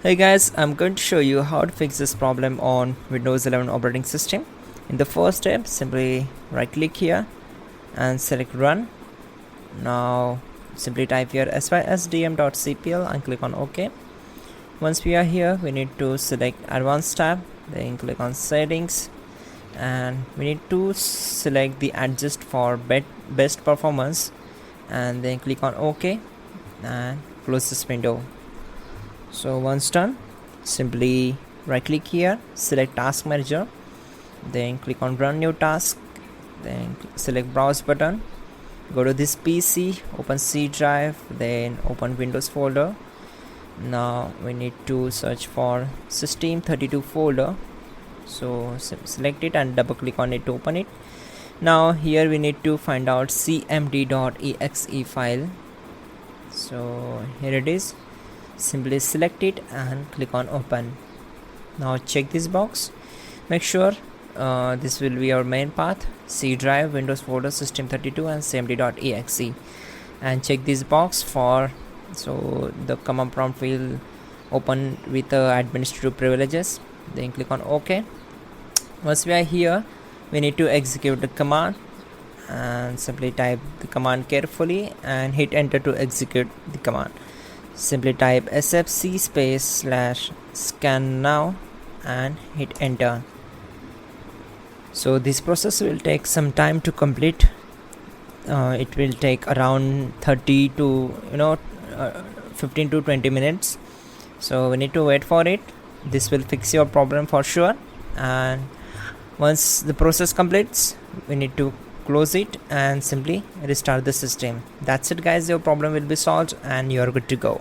Hey guys, I'm going to show you how to fix this problem on Windows 11 operating system. In the first step, simply right click here and select run. Now simply type here sysdm.cpl and click on OK. Once we are here, we need to select advanced tab, then click on settings, and we need to select the adjust for best performance, and then click on OK and close this window. So once done, simply right click here, select task manager, then click on run new task, then select browse button, go to this PC, open C drive, then open Windows folder. Now we need to search for system32 folder, so select it and double click on it to open it. Now here we need to find out cmd.exe file, so here it is. Simply select it and click on open. Now check this box, make sure this will be your main path: C drive, Windows folder, system32 and cmd.exe, and check this box for so the command prompt will open with administrative privileges. Then click on OK. Once we are here, we need to execute the command, and simply type the command carefully and hit enter to execute the command. Simply type sfc /scan now and hit enter. So this process will take some time to complete. It will take around 30 to 15 to 20 minutes, so we need to wait for it. This will fix your problem for sure, and once the process completes, we need to close it and simply restart the system. That's it guys, your problem will be solved and you are good to go.